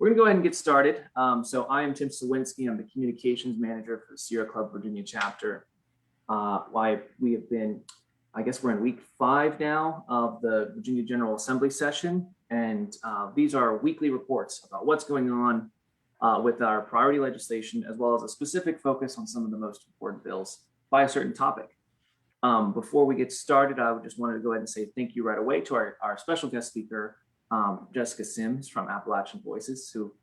We're going to go ahead and get started. So I am Tim Sawinski. I'm the communications manager for the Sierra Club Virginia chapter. We have been, I guess we're in week 5 now of the Virginia General Assembly session. And these are weekly reports about what's going on with our priority legislation, as well as a specific focus on some of the most important bills by a certain topic. Before we get started, I just wanted to go ahead and say thank you right away to our special guest speaker, Jessica Sims from Appalachian Voices, who,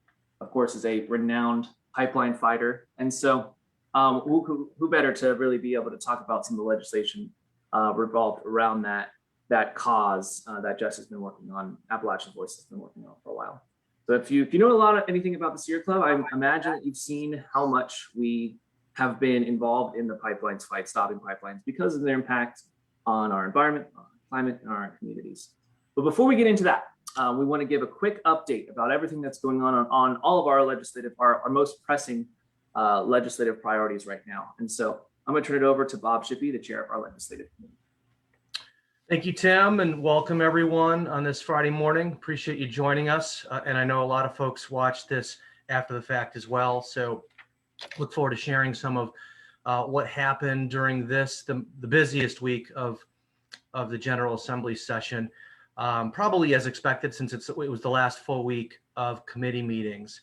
of course, is a renowned pipeline fighter. And so who better to really be able to talk about some of the legislation revolved around that cause that Jess has been working on, Appalachian Voices has been working on for a while. So if you know anything about the Sierra Club, I imagine that you've seen how much we have been involved in the pipelines fight, stopping pipelines, because of their impact on our environment, on our climate, and our communities. But before we get into that, we want to give a quick update about everything that's going on all of our most pressing legislative priorities right now. And so I'm going to turn it over to Bob Shippey, the chair of our legislative committee. Thank you, Tim, and welcome everyone on this Friday morning. Appreciate you joining us. And I know a lot of folks watch this after the fact as well. So look forward to sharing some of what happened during the busiest week of the General Assembly session. Probably as expected, since it was the last full week of committee meetings.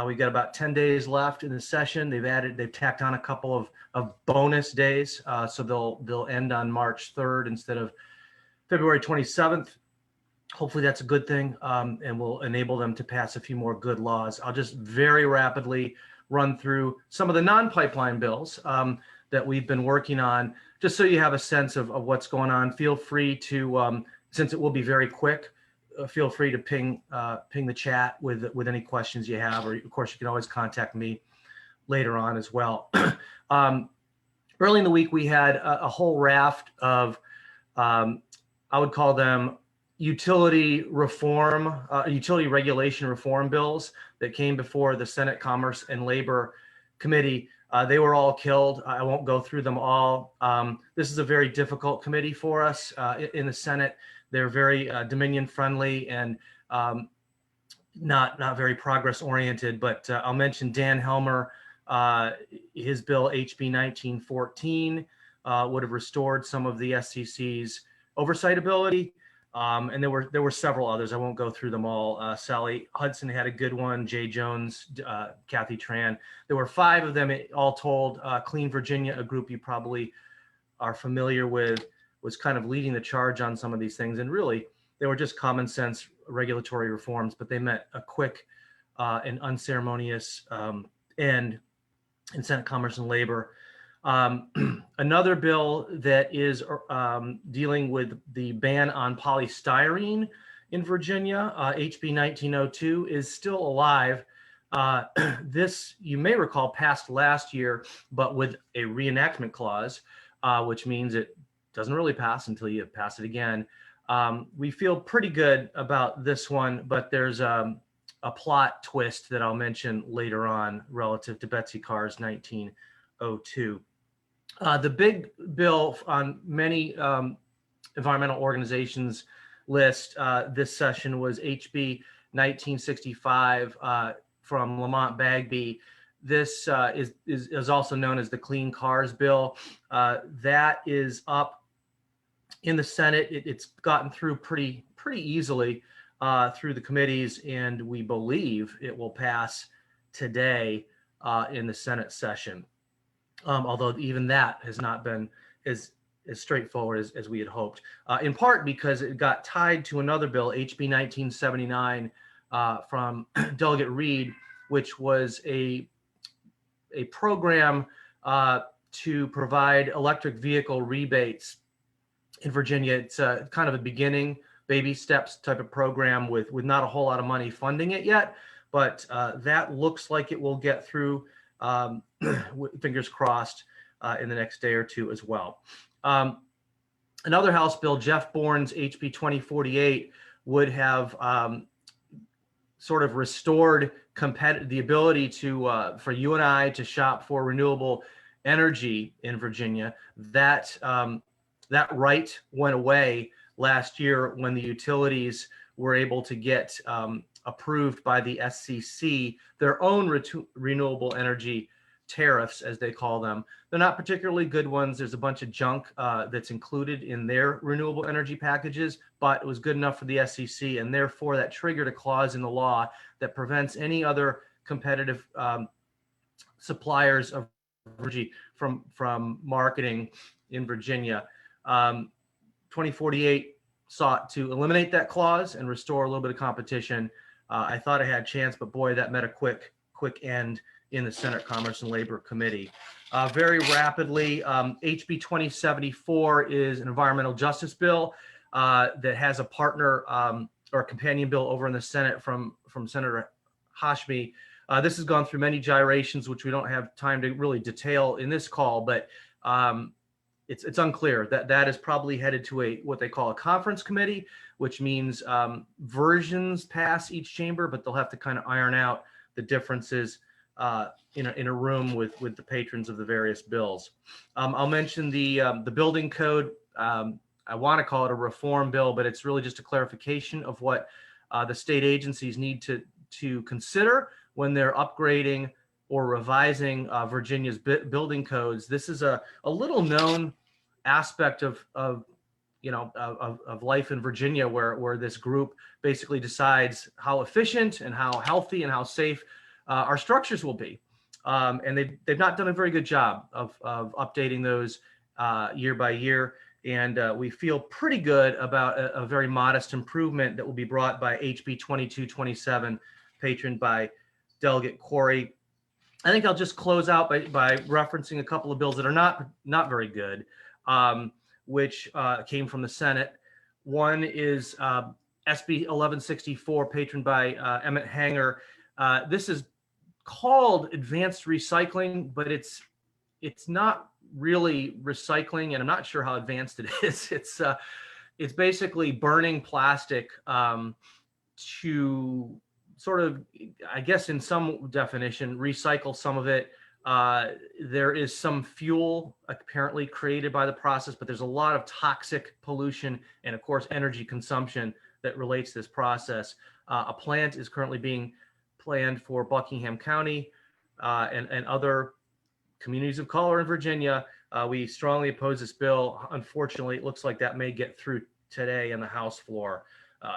We've got about 10 days left in the session. They've tacked on a couple of bonus days. So they'll end on March 3rd instead of February 27th. Hopefully that's a good thing, and will enable them to pass a few more good laws. I'll just very rapidly run through some of the non-pipeline bills that we've been working on, just so you have a sense of what's going on. Feel free to, since it will be very quick, feel free to ping the chat with any questions you have, or of course you can always contact me later on as well. Early in the week, we had a whole raft of, I would call them utility regulation reform bills that came before the Senate Commerce and Labor Committee. They were all killed. I won't go through them all. This is a very difficult committee for us in the Senate. They're very Dominion friendly and not very progress oriented, but I'll mention Dan Helmer, his bill HB 1914 would have restored some of the SEC's oversight ability. And there were several others. I won't go through them all. Sally Hudson had a good one, Jay Jones, Kathy Tran. There were 5 of them all told. Clean Virginia, a group you probably are familiar with, was kind of leading the charge on some of these things. And really, they were just common sense regulatory reforms, but they meant a quick and unceremonious end in Senate Commerce and Labor. Another bill that is dealing with the ban on polystyrene in Virginia, HB 1902, is still alive. This, you may recall, passed last year, but with a reenactment clause, which means it doesn't really pass until you pass it again. We feel pretty good about this one, but there's a plot twist that I'll mention later on relative to Betsy Carr's 1902. The big bill on many environmental organizations list this session was HB 1965 from Lamont Bagby. This is also known as the Clean Cars Bill. That is up in the Senate. It's gotten through pretty easily through the committees, and we believe it will pass today in the Senate session. Although even that has not been as straightforward as we had hoped, in part because it got tied to another bill, HB 1979 from Delegate Reed, which was a program to provide electric vehicle rebates in Virginia. It's kind of a beginning, baby steps type of program with not a whole lot of money funding it yet, but that looks like it will get through, fingers crossed, in the next day or two as well. Another House bill, Jeff Bourne's HB 2048, would have sort of restored the ability to for you and I to shop for renewable energy in Virginia. That right went away last year when the utilities were able to get approved by the SCC their own renewable energy tariffs, as they call them. They're not particularly good ones. There's a bunch of junk that's included in their renewable energy packages, but it was good enough for the SCC, and therefore that triggered a clause in the law that prevents any other competitive suppliers of energy from marketing in Virginia. 2048 sought to eliminate that clause and restore a little bit of competition. I thought I had a chance, but boy, that met a quick end in the Senate Commerce and Labor Committee. Very rapidly, HB 2074 is an environmental justice bill that has a partner or a companion bill over in the Senate from Senator Hashmi. This has gone through many gyrations, which we don't have time to really detail in this call, but it's unclear. That is probably headed to what they call a conference committee, which means versions pass each chamber, but they'll have to kind of iron out the differences in a room with the patrons of the various bills. I'll mention the building code. I want to call it a reform bill, but it's really just a clarification of what the state agencies need to consider when they're upgrading or revising Virginia's building codes. This is a little known aspect of life in Virginia, where this group basically decides how efficient and how healthy and how safe our structures will be. And they've not done a very good job of updating those year by year. And we feel pretty good about a very modest improvement that will be brought by HB 2227, patroned by Delegate Corey. I think I'll just close out by referencing a couple of bills that are not very good, which came from the Senate. One is SB 1164, patroned by Emmett Hanger. This is called advanced recycling, but it's not really recycling, and I'm not sure how advanced it is. It's basically burning plastic to sort of, I guess in some definition, recycle some of it. There is some fuel apparently created by the process, but there's a lot of toxic pollution and, of course, energy consumption that relates to this process. A plant is currently being planned for Buckingham County and other communities of color in Virginia. We strongly oppose this bill. Unfortunately, it looks like that may get through today on the House floor.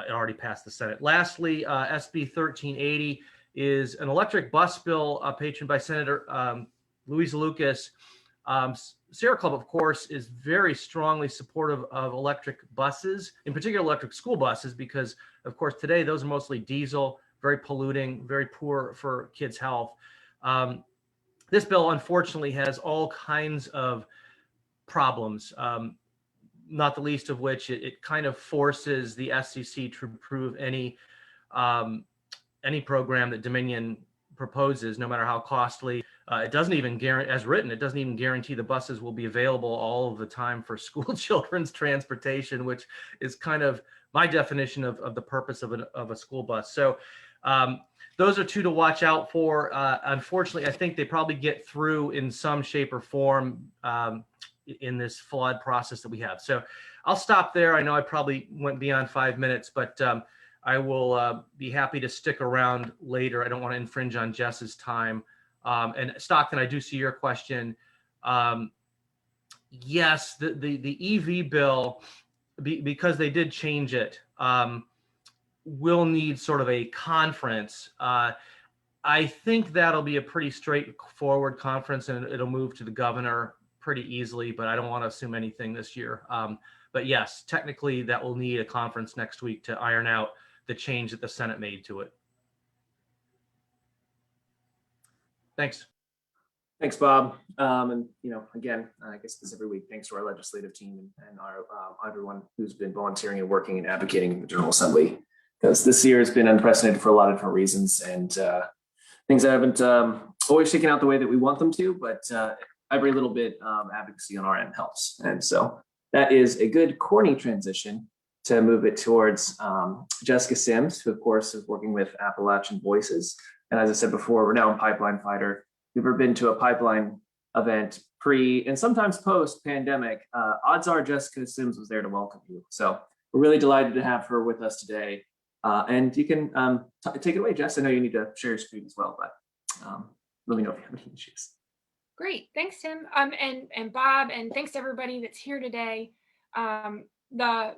It already passed the Senate. Lastly, SB 1380 is an electric bus bill patroned by Senator Louisa Lucas. Sierra Club, of course, is very strongly supportive of electric buses, in particular electric school buses, because, of course, today those are mostly diesel, very polluting, very poor for kids' health. This bill, unfortunately, has all kinds of problems, not the least of which it kind of forces the SCC to approve any program that Dominion proposes, no matter how costly. It doesn't even guarantee, as written, it doesn't even guarantee the buses will be available all of the time for school children's transportation, which is kind of my definition of the purpose of a school bus. So those are two to watch out for. Unfortunately, I think they probably get through in some shape or form in this flawed process that we have. So I'll stop there. I know I probably went beyond 5 minutes, but I will be happy to stick around later. I don't want to infringe on Jess's time. And Stockton, I do see your question. Yes, the EV bill, because they did change it, will need sort of a conference. I think that'll be a pretty straightforward conference, and it'll move to the governor pretty easily, but I don't want to assume anything this year. But yes, technically that will need a conference next week to iron out the change that the Senate made to it. Thanks. Thanks, Bob. And again, I guess this every week, thanks to our legislative team and our everyone who's been volunteering and working and advocating in the General Assembly, because this year has been unprecedented for a lot of different reasons, and things that haven't always shaken out the way that we want them to, but every little bit advocacy on our end helps. And so that is a good corny transition to move it towards Jessica Sims, who of course is working with Appalachian Voices. And as I said before, we're now in Pipeline Fighter. If you've ever been to a pipeline event pre and sometimes post pandemic, odds are Jessica Sims was there to welcome you. So we're really delighted to have her with us today. And you can take it away, Jess. I know you need to share your screen as well, but let me know if you have any issues. Great, thanks, Tim, and Bob, and thanks to everybody that's here today. The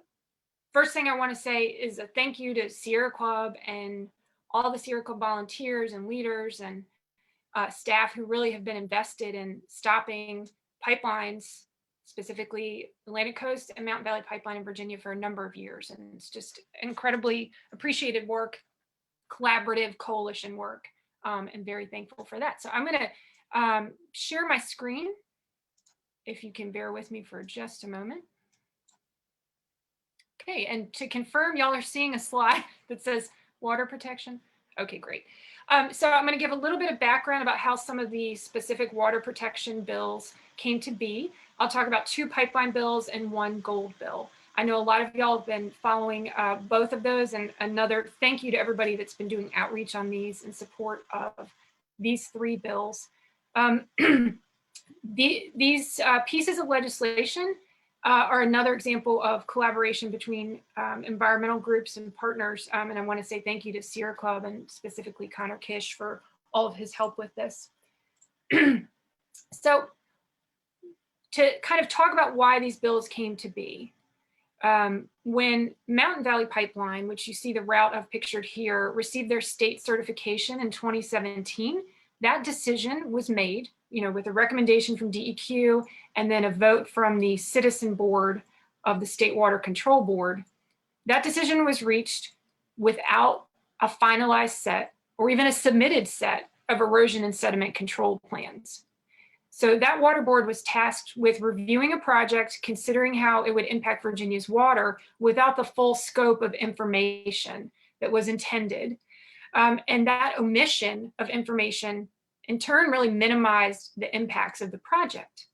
first thing I want to say is a thank you to Sierra Club and all the Sierra Club volunteers and leaders and staff who really have been invested in stopping pipelines, specifically Atlantic Coast and Mountain Valley Pipeline in Virginia, for a number of years. And it's just incredibly appreciated work, collaborative coalition work, and very thankful for that. So I'm going to share my screen, if you can bear with me for just a moment. Okay, and to confirm, y'all are seeing a slide that says water protection. Okay, great. So I'm going to give a little bit of background about how some of the specific water protection bills came to be. I'll talk about 2 pipeline bills and 1 gold bill. I know a lot of y'all have been following both of those, and another thank you to everybody that's been doing outreach on these in support of these 3 bills. These pieces of legislation are another example of collaboration between environmental groups and partners. And I want to say thank you to Sierra Club and specifically Connor Kish for all of his help with this. So to kind of talk about why these bills came to be, when Mountain Valley Pipeline, which you see the route I've pictured here, received their state certification in 2017, that decision was made, with a recommendation from DEQ and then a vote from the citizen board of the State Water Control Board. That decision was reached without a finalized set or even a submitted set of erosion and sediment control plans. So that water board was tasked with reviewing a project, considering how it would impact Virginia's water without the full scope of information that was intended. And that omission of information in turn really minimized the impacts of the project.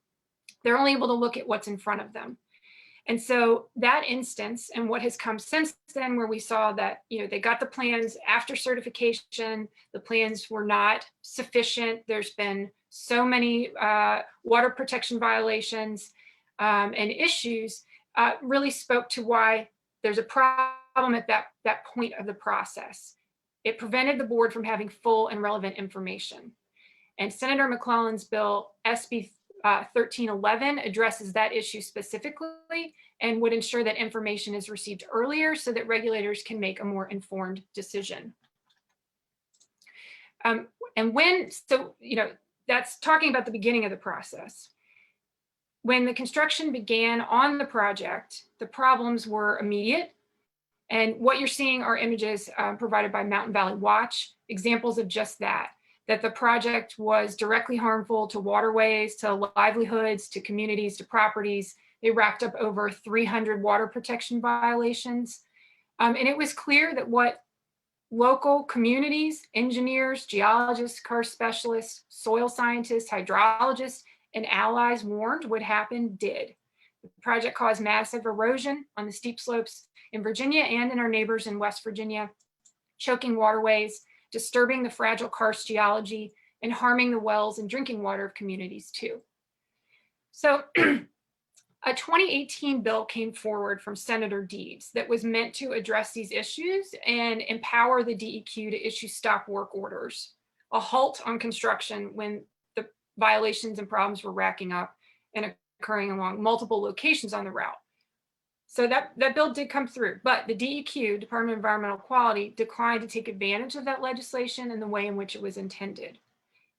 They're only able to look at what's in front of them. And so that instance and what has come since then, where we saw that they got the plans after certification, the plans were not sufficient. There's been so many water protection violations and issues, really spoke to why there's a problem at that point of the process. It prevented the board from having full and relevant information. And Senator McClellan's bill, SB 1311, addresses that issue specifically and would ensure that information is received earlier so that regulators can make a more informed decision. That's talking about the beginning of the process. When the construction began on the project, the problems were immediate. And what you're seeing are images provided by Mountain Valley Watch, examples of just that the project was directly harmful to waterways, to livelihoods, to communities, to properties. They racked up over 300 water protection violations. And it was clear that what local communities, engineers, geologists, karst specialists, soil scientists, hydrologists, and allies warned would happen did. The project caused massive erosion on the steep slopes in Virginia and in our neighbors in West Virginia, choking waterways, disturbing the fragile karst geology, and harming the wells and drinking water of communities too. So a 2018 bill came forward from Senator Deeds that was meant to address these issues and empower the DEQ to issue stop work orders, a halt on construction when the violations and problems were racking up and occurring along multiple locations on the route. So that bill did come through, but the DEQ, Department of Environmental Quality, declined to take advantage of that legislation in the way in which it was intended.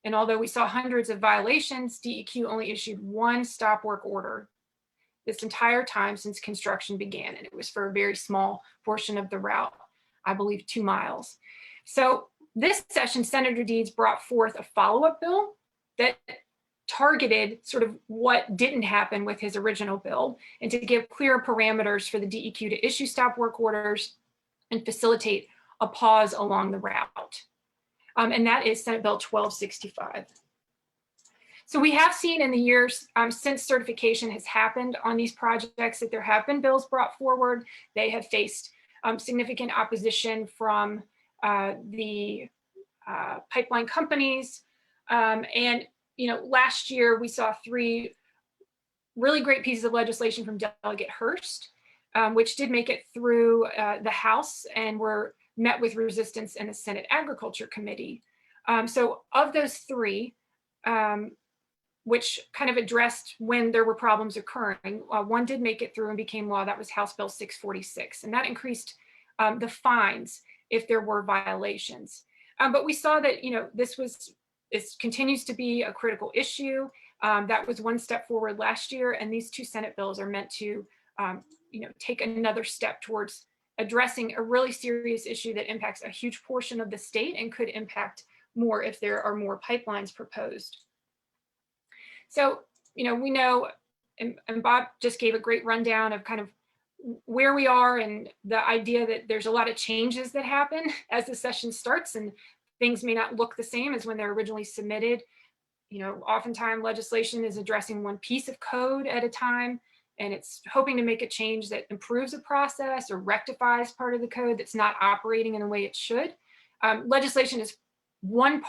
And although we saw hundreds of violations, DEQ only issued 1 stop work order this entire time since construction began. And it was for a very small portion of the route, I believe 2 miles. So this session, Senator Deeds brought forth a follow-up bill that targeted sort of what didn't happen with his original bill and to give clear parameters for the DEQ to issue stop work orders and facilitate a pause along the route. And that is Senate Bill 1265. So we have seen in the years since certification has happened on these projects that there have been bills brought forward. They have faced significant opposition from the pipeline companies. And last year we saw 3 really great pieces of legislation from Delegate Hurst, which did make it through the House and were met with resistance in the Senate Agriculture Committee. So of those three, which kind of addressed when there were problems occurring, one did make it through and became law. That was House Bill 646, and that increased the fines if there were violations. But we saw that, this continues to be a critical issue. That was one step forward last year, and these two Senate bills are meant to, take another step towards addressing a really serious issue that impacts a huge portion of the state and could impact more if there are more pipelines proposed. So, we know, and Bob just gave a great rundown of kind of where we are and the idea that there's a lot of changes that happen as the session starts, and things may not look the same as when they're originally submitted. Oftentimes legislation is addressing one piece of code at a time, and it's hoping to make a change that improves a process or rectifies part of the code that's not operating in the way it should. Legislation is one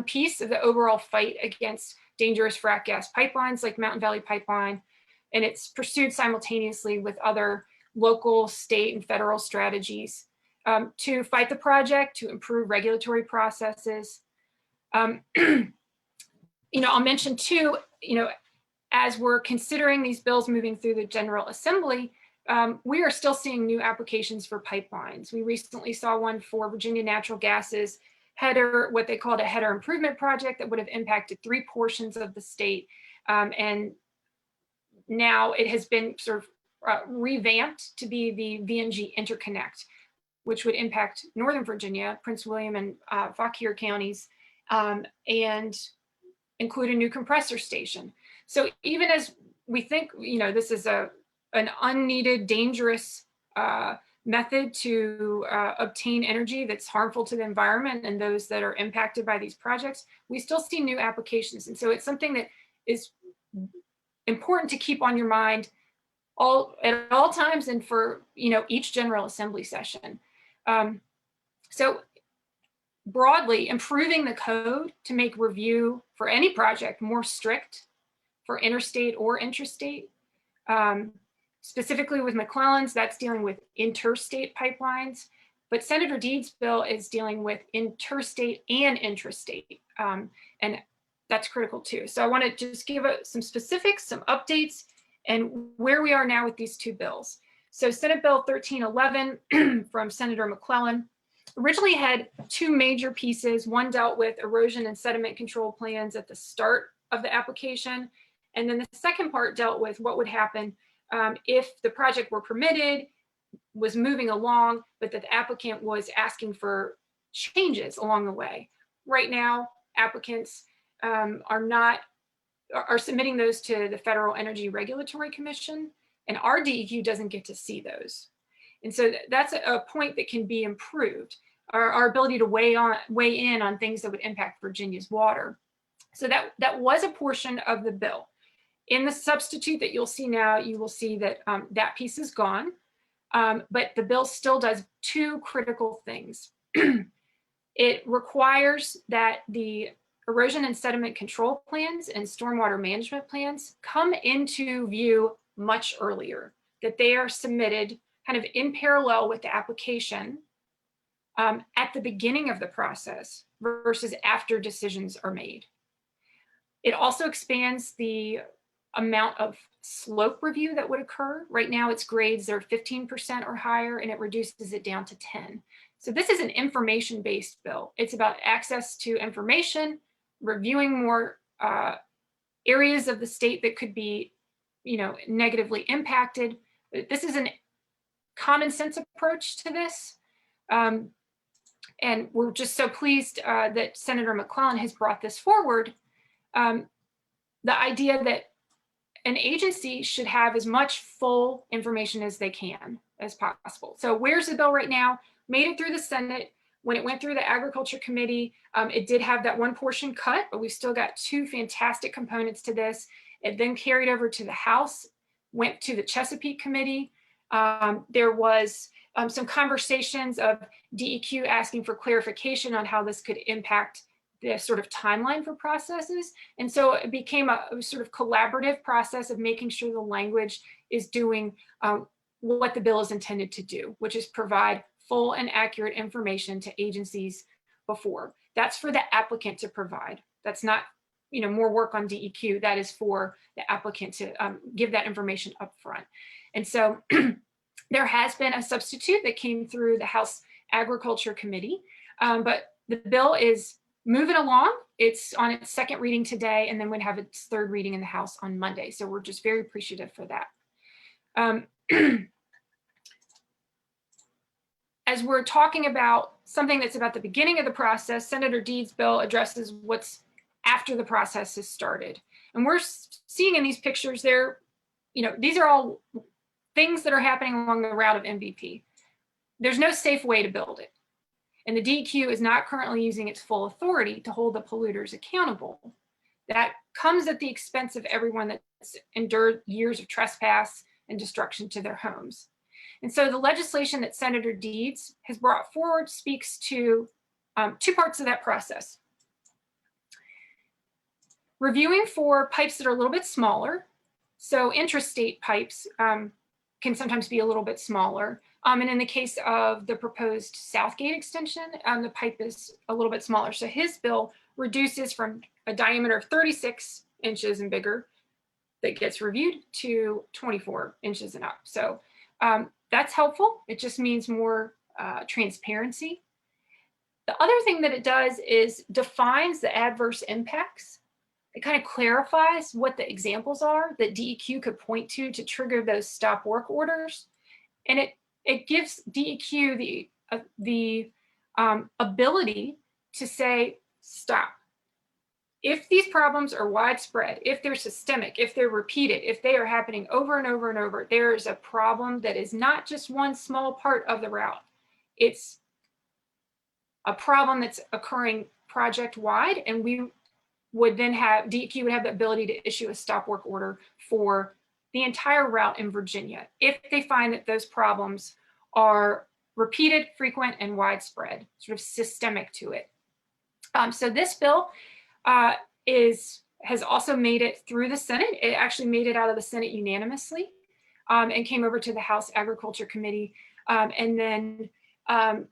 piece of the overall fight against dangerous frac gas pipelines like Mountain Valley Pipeline, and it's pursued simultaneously with other local, state, and federal strategies to fight the project, to improve regulatory processes. I'll mention too, as we're considering these bills moving through the General Assembly, we are still seeing new applications for pipelines. We recently saw one for Virginia Natural Gas's header, what they called a header improvement project that would have impacted 3 portions of the state. And now it has been sort of revamped to be the VNG interconnect, which would impact Northern Virginia, Prince William and Fauquier counties, and include a new compressor station. So even as we think, this is an unneeded, dangerous method to obtain energy that's harmful to the environment and those that are impacted by these projects, we still see new applications. And so it's something that is important to keep on your mind at all times and for each General Assembly session. So broadly, improving the code to make review for any project more strict for interstate or intrastate. Specifically with McClellan's, that's dealing with interstate pipelines, but Senator Deed's bill is dealing with interstate and intrastate, and that's critical too. So I want to just give some specifics, some updates, and where we are now with these two bills. So Senate Bill 1311 from Senator McClellan originally had 2 major pieces. One dealt with erosion and sediment control plans at the start of the application, and then the second part dealt with what would happen if the project were permitted, was moving along, but that the applicant was asking for changes along the way. Right now, applicants are submitting those to the Federal Energy Regulatory Commission, and our DEQ doesn't get to see those. And so that's a point that can be improved, our ability to weigh in on things that would impact Virginia's water. So that was a portion of the bill. In the substitute that you'll see now, you will see that that piece is gone, but the bill still does 2 critical things. It requires that the erosion and sediment control plans and stormwater management plans come into view much earlier, that they are submitted kind of in parallel with the application at the beginning of the process versus after decisions are made. It also expands the amount of slope review that would occur. Right now its grades are 15% or higher, and it reduces it down to 10. So this is an information-based bill. It's about access to information, reviewing more areas of the state that could be, negatively impacted. This is a common sense approach to this. And we're just so pleased that Senator McClellan has brought this forward. The idea that an agency should have as much full information as they can as possible. So where's the bill right now? Made it through the Senate. When it went through the Agriculture Committee, it did have that one portion cut, but we've still got 2 fantastic components to this. It then carried over to the House, went to the Chesapeake Committee. There was some conversations of DEQ asking for clarification on how this could impact the sort of timeline for processes. And so it became a sort of collaborative process of making sure the language is doing what the bill is intended to do, which is provide full and accurate information to agencies before. That's for the applicant to provide. That's not, more work on DEQ. That is for the applicant to give that information up front. And so there has been a substitute that came through the House Agriculture Committee, but the bill is moving along. It's on its second reading today, and then would have its third reading in the House on Monday. So we're just very appreciative for that. As we're talking about something that's about the beginning of the process, Senator Deed's bill addresses what's after the process has started. And we're seeing in these pictures there, these are all things that are happening along the route of MVP. There's no safe way to build it. And the DEQ is not currently using its full authority to hold the polluters accountable. That comes at the expense of everyone that's endured years of trespass and destruction to their homes. And so the legislation that Senator Deeds has brought forward speaks to two parts of that process. Reviewing for pipes that are a little bit smaller. So intrastate pipes can sometimes be a little bit smaller. And in the case of the proposed Southgate extension, the pipe is a little bit smaller. So his bill reduces from a diameter of 36 inches and bigger that gets reviewed to 24 inches and up. So that's helpful. It just means more transparency. The other thing that it does is defines the adverse impacts. It kind of clarifies what the examples are that DEQ could point to trigger those stop work orders. And it gives DEQ the ability to say, stop. If these problems are widespread, if they're systemic, if they're repeated, if they are happening over and over and over, there is a problem that is not just one small part of the route. It's a problem that's occurring project-wide, and we would then have, DEQ would have the ability to issue a stop work order for the entire route in Virginia if they find that those problems are repeated, frequent, and widespread, sort of systemic to it. So this bill has also made it through the Senate. It actually made it out of the Senate unanimously and came over to the House Agriculture Committee. And then the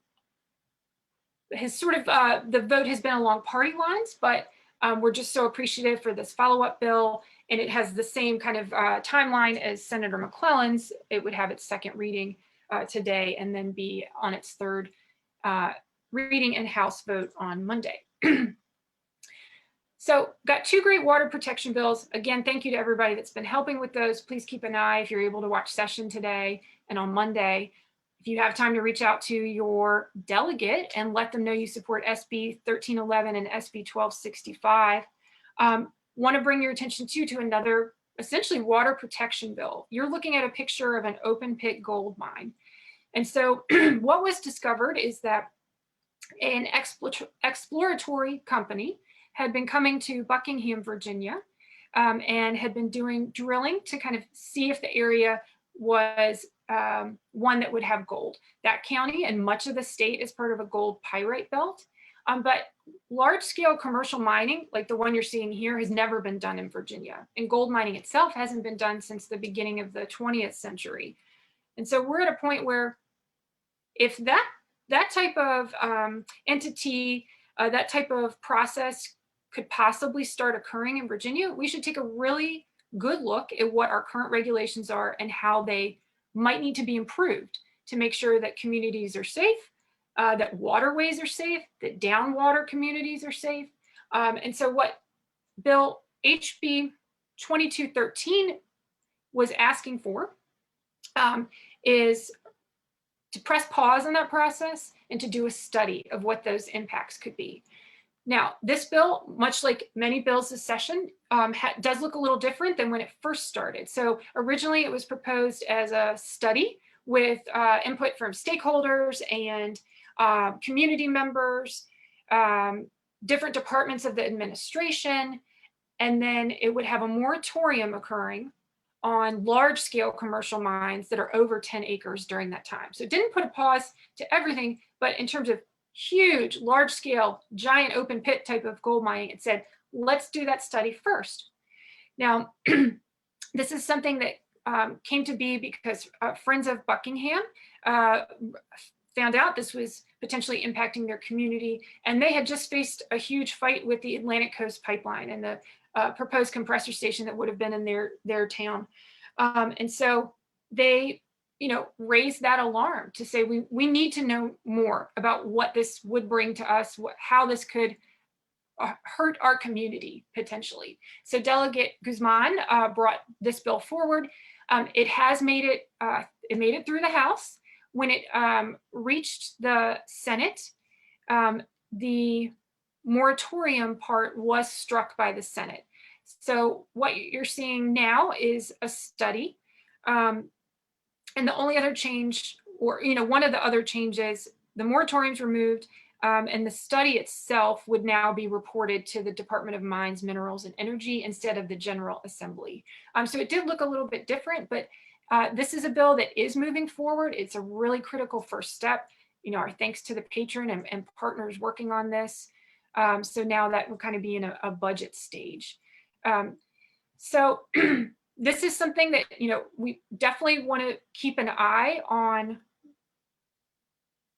vote has been along party lines, but we're just so appreciative for this follow-up bill, and it has the same kind of timeline as Senator McClellan's. It would have its second reading today and then be on its third reading and House vote on Monday. So got two great water protection bills. Again, thank you to everybody that's been helping with those. Please keep an eye if you're able to watch session today and on Monday. If you have time to reach out to your delegate and let them know you support SB 1311 and SB 1265. Want to bring your attention to another essentially water protection bill. You're looking at a picture of an open pit gold mine. And so what was discovered is that an exploratory company had been coming to Buckingham, Virginia, and had been doing drilling to kind of see if the area was one that would have gold. That county and much of the state is part of a gold pyrite belt, but large-scale commercial mining, like the one you're seeing here, has never been done in Virginia. And gold mining itself hasn't been done since the beginning of the 20th century. And so we're at a point where if that type of entity, that type of process could possibly start occurring in Virginia, we should take a really good look at what our current regulations are and how they might need to be improved to make sure that communities are safe, that waterways are safe, that downwater communities are safe. And so what Bill HB 2213 was asking for is to press pause on that process and to do a study of what those impacts could be. Now, this bill, much like many bills this session, does look a little different than when it first started. So originally it was proposed as a study with input from stakeholders and community members, different departments of the administration, and then it would have a moratorium occurring on large-scale commercial mines that are over 10 acres during that time. So it didn't put a pause to everything, but in terms of huge, large-scale, giant open pit type of gold mining, it said, let's do that study first. Now, this is something that came to be because Friends of Buckingham found out this was potentially impacting their community. And they had just faced a huge fight with the Atlantic Coast Pipeline and the proposed compressor station that would have been in their town. And so they, raised that alarm to say, we need to know more about what this would bring to us, how this could hurt our community potentially. So Delegate Guzman brought this bill forward. It has made it through the House. When it reached the Senate, the moratorium part was struck by the Senate. So what you're seeing now is a study. And the only other change, or one of the other changes, the moratorium's removed, and the study itself would now be reported to the Department of Mines, Minerals, and Energy instead of the General Assembly. So it did look a little bit different, but this is a bill that is moving forward. It's a really critical first step. Our thanks to the patron and partners working on this. So now that we're kind of be in a budget stage. So this is something that, we definitely want to keep an eye on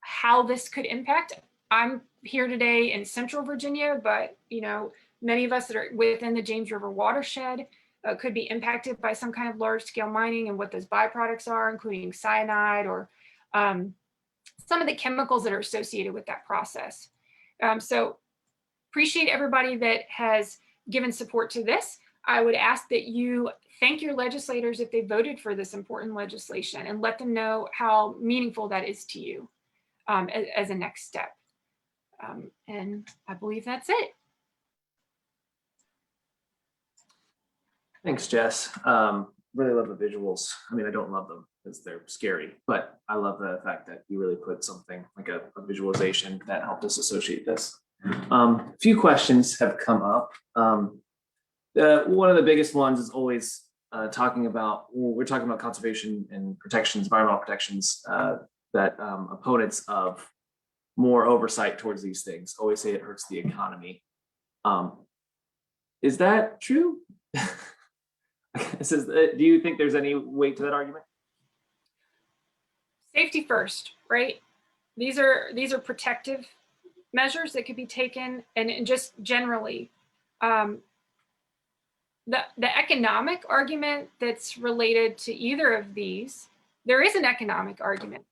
how this could impact. I'm here today in Central Virginia, but, many of us that are within the James River watershed could be impacted by some kind of large scale mining and what those byproducts are, including cyanide or some of the chemicals that are associated with that process. So appreciate everybody that has given support to this. I would ask that you thank your legislators if they voted for this important legislation and let them know how meaningful that is to you as a next step. And I believe that's it. Thanks, Jess. Really love the visuals. I mean, I don't love them because they're scary, but I love the fact that you really put something like a visualization that helped us associate this. A few questions have come up. One of the biggest ones is always talking about, we're talking about conservation and protections, environmental protections, that opponents of more oversight towards these things always say it hurts the economy. Is that true? It says, do you think there's any weight to that argument? Safety first, right? These are protective measures that could be taken, and just generally, the economic argument that's related to either of these, there is an economic argument,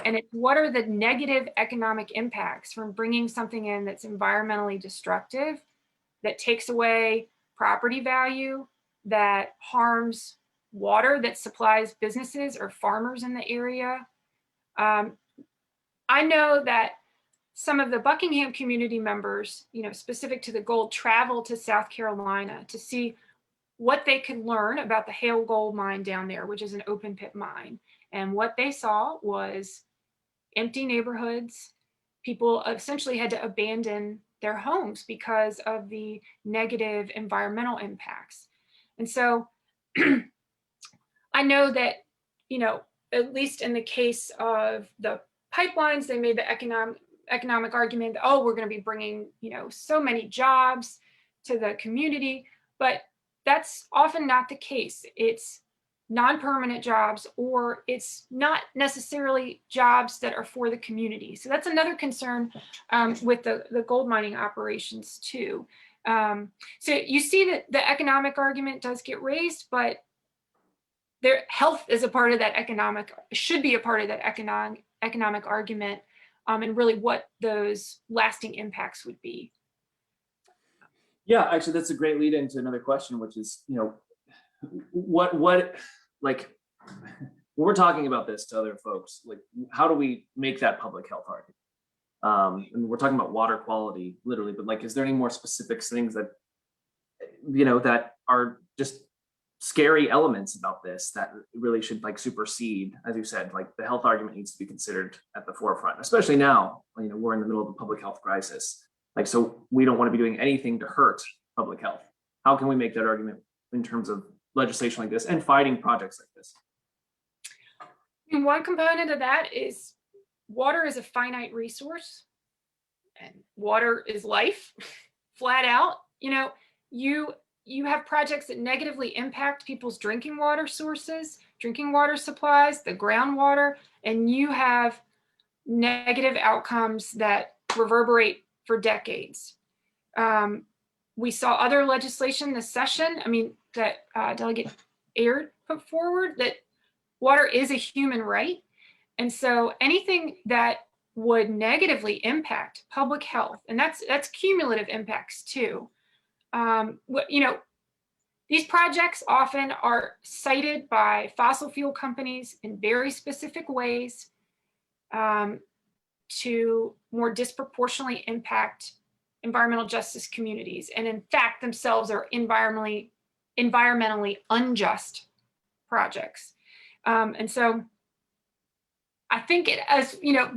and it's what are the negative economic impacts from bringing something in that's environmentally destructive, that takes away property value, that harms water that supplies businesses or farmers in the area. I know that some of the Buckingham community members, specific to the gold, travel to South Carolina to see what they could learn about the Hale gold mine down there, which is an open pit mine. And what they saw was empty neighborhoods. People essentially had to abandon their homes because of the negative environmental impacts. And so I know that, at least in the case of the pipelines, they made the economic argument, oh, we're going to be bringing, so many jobs to the community, but that's often not the case. It's non-permanent jobs, or it's not necessarily jobs that are for the community. So that's another concern with the gold mining operations too. So you see that the economic argument does get raised, but their health is a part of that should be a part of that economic argument, and really what those lasting impacts would be. Yeah, actually, that's a great lead into another question, which is, what like when we're talking about this to other folks, like how do we make that public health argument? And we're talking about water quality, literally, but like, is there any more specific things that, that are just scary elements about this that really should like supersede, as you said, like the health argument needs to be considered at the forefront, especially now, we're in the middle of a public health crisis. Like, so we don't want to be doing anything to hurt public health. How can we make that argument in terms of legislation like this and fighting projects like this? And one component of that is water is a finite resource, and water is life, flat out. You have projects that negatively impact people's drinking water sources, drinking water supplies, the groundwater, and you have negative outcomes that reverberate for decades. We saw other legislation this session, that Delegate Aird put forward, that water is a human right. And so anything that would negatively impact public health, and that's cumulative impacts too. These projects often are cited by fossil fuel companies in very specific ways to more disproportionately impact environmental justice communities, and in fact themselves are environmentally unjust projects. And so I think it, as you know,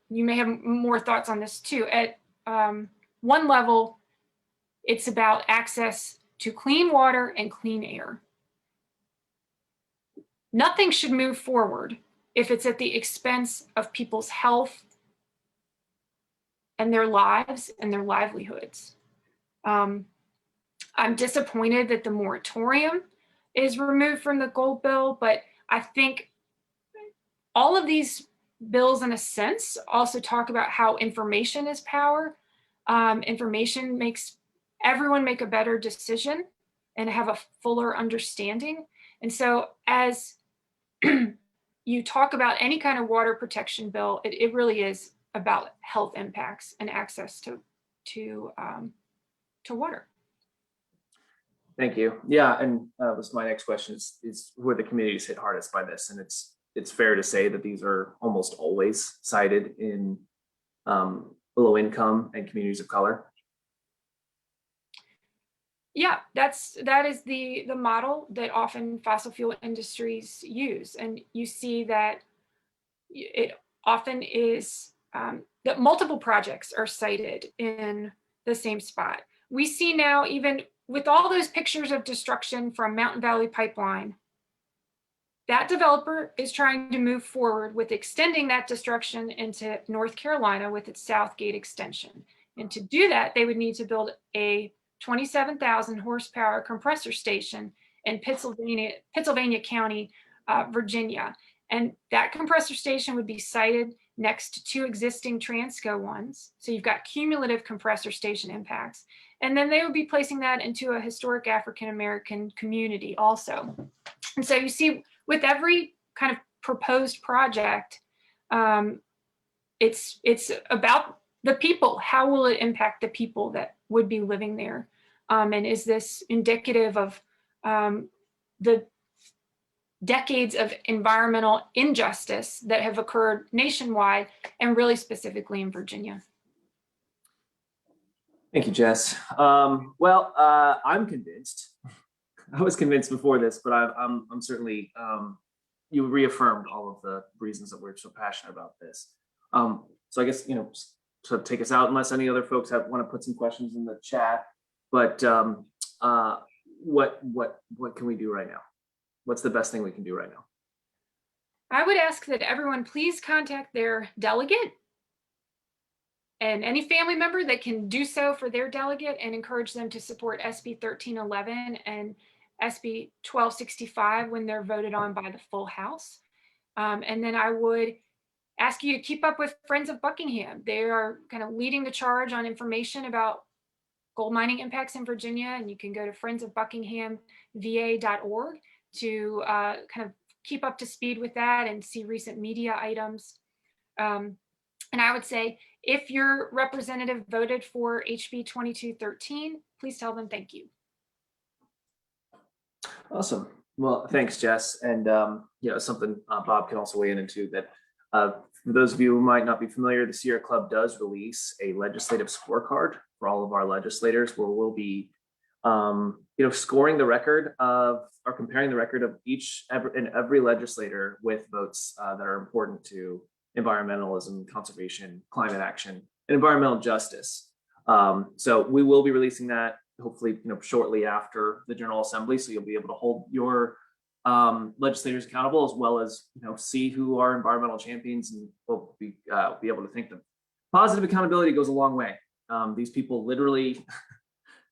you may have more thoughts on this too. At one level, it's about access to clean water and clean air. Nothing should move forward if it's at the expense of people's health and their lives and their livelihoods. I'm disappointed that the moratorium is removed from the gold bill, but I think all of these bills, in a sense, also talk about how information is power. Information makes everyone make a better decision and have a fuller understanding. And so as you talk about any kind of water protection bill, it really is about health impacts and access to water. Thank you. Yeah, and was my next question is where the communities hit hardest by this, and it's fair to say that these are almost always cited in low income and communities of color. Yeah, that is the model that often fossil fuel industries use, and you see that it often is that multiple projects are cited in the same spot. We see now, even with all those pictures of destruction from Mountain Valley Pipeline, that developer is trying to move forward with extending that destruction into North Carolina with its Southgate extension. And to do that, they would need to build a 27,000 horsepower compressor station in Pittsylvania County, Virginia. And that compressor station would be sited next to two existing Transco ones. So you've got cumulative compressor station impacts. And then they would be placing that into a historic African-American community also. And so you see with every kind of proposed project, it's about the people. How will it impact the people that would be living there? And is this indicative of the decades of environmental injustice that have occurred nationwide and really specifically in Virginia? Thank you, Jess. I'm convinced. I was convinced before this, but I'm certainly, you reaffirmed all of the reasons that we're so passionate about this. So I guess, to take us out, unless any other folks want to put some questions in the chat, but what can we do right now? What's the best thing we can do right now? I would ask that everyone please contact their delegate and any family member that can do so for their delegate, and encourage them to support SB 1311 and SB 1265 when they're voted on by the full House. And then I would ask you to keep up with Friends of Buckingham. They are kind of leading the charge on information about gold mining impacts in Virginia, and you can go to friendsofbuckinghamva.org to kind of keep up to speed with that and see recent media items. And I would say, if your representative voted for HB 2213, please tell them thank you. Awesome. Well, thanks, Jess. And something Bob can also weigh in into that. For those of you who might not be familiar, the Sierra Club does release a legislative scorecard for all of our legislators, where we'll be scoring the record of, or comparing the record of every legislator with votes that are important to environmentalism, conservation, climate action, and environmental justice. So we will be releasing that hopefully shortly after the General Assembly, so you'll be able to hold your legislators accountable, as well as see who are environmental champions, and we'll be able to thank them. Positive accountability goes a long way. These people literally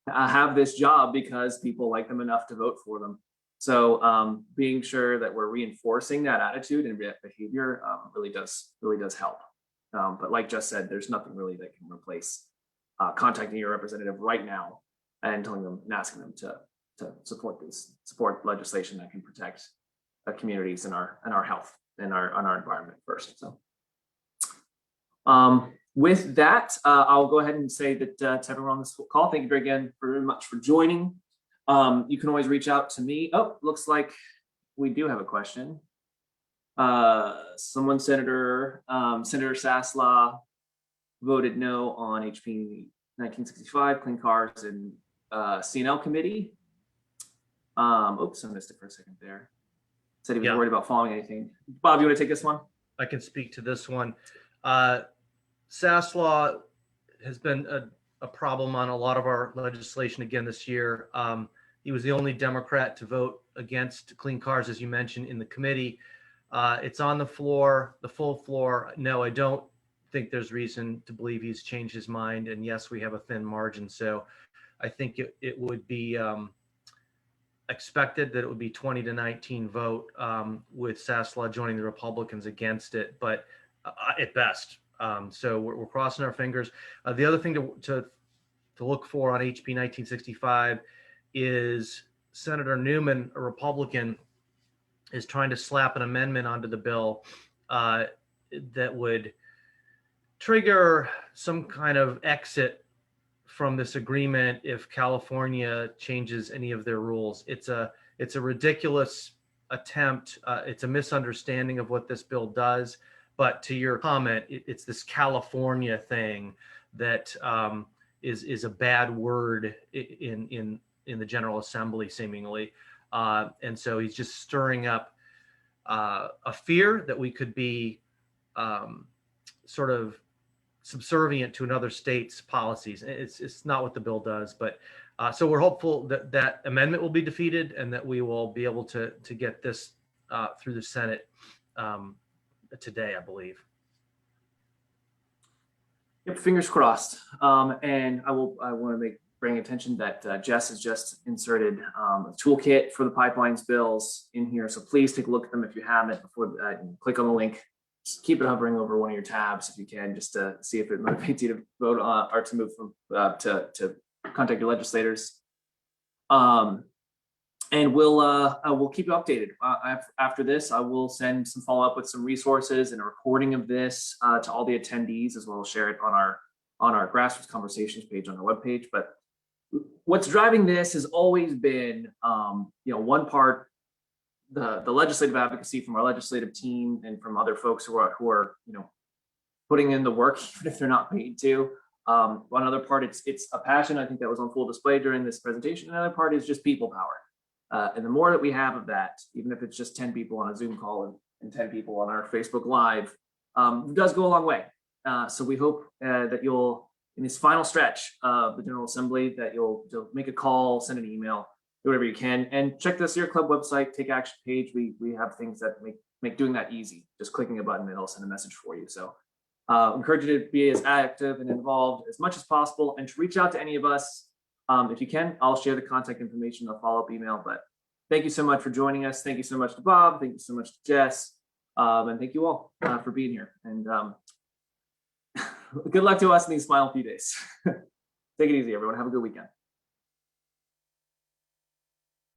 have this job because people like them enough to vote for them. So being sure that we're reinforcing that attitude and behavior really does help. But like Jess said, there's nothing really that can replace contacting your representative right now and telling them and asking them to support legislation that can protect communities and our health and our environment first. So with that, I'll go ahead and say that to everyone on this call, thank you again very much for joining. You can always reach out to me. Oh, looks like we do have a question. Senator Saslaw voted no on HB 1965, Clean Cars and CNL committee. Oops, I missed it for a second there. Said he was worried about following anything. Bob, you want to take this one? I can speak to this one. Saslaw has been a problem on a lot of our legislation again this year. He was the only Democrat to vote against Clean Cars, as you mentioned, in the committee. It's on the floor, the full floor. No, I don't think there's reason to believe he's changed his mind. And yes, we have a thin margin. So I think it would be expected that it would be 20-19 vote with Saslaw joining the Republicans against it, but at best. So we're crossing our fingers. The other thing to look for on HB 1965 is Senator Newman, a Republican, is trying to slap an amendment onto the bill that would trigger some kind of exit from this agreement if California changes any of their rules. It's a ridiculous attempt. It's a misunderstanding of what this bill does. But to your comment, it's this California thing that is a bad word in the General Assembly, seemingly. And so he's just stirring up a fear that we could be sort of subservient to another state's policies. It's not what the bill does, but so we're hopeful that that amendment will be defeated and that we will be able to get this through the Senate today, I believe. Yep, fingers crossed. And I want to bring attention that Jess has just inserted a toolkit for the pipelines bills in here. So please take a look at them if you haven't. Before click on the link. Just keep it hovering over one of your tabs if you can, just to see if it motivates you to vote on or to move from to contact your legislators. And we'll keep you updated. After this, I will send some follow up with some resources and a recording of this to all the attendees, as well as share it on our grassroots conversations page on our webpage. But what's driving this has always been, one part the legislative advocacy from our legislative team and from other folks who are putting in the work even if they're not paid to. One other part, it's a passion I think that was on full display during this presentation. Another part is just people power. And the more that we have of that, even if it's just 10 people on a Zoom call and 10 people on our Facebook Live, it does go a long way. So we hope that you'll, in this final stretch of the General Assembly, that you'll make a call, send an email, do whatever you can, and check the Sierra Club website, Take Action page. We have things that make doing that easy. Just clicking a button and it'll send a message for you. So encourage you to be as active and involved as much as possible, and to reach out to any of us. If you can, I'll share the contact information, the follow-up email. But thank you so much for joining us. Thank you so much to Bob. Thank you so much to Jess. And thank you all for being here. And good luck to us in these final few days. Take it easy, everyone. Have a good weekend.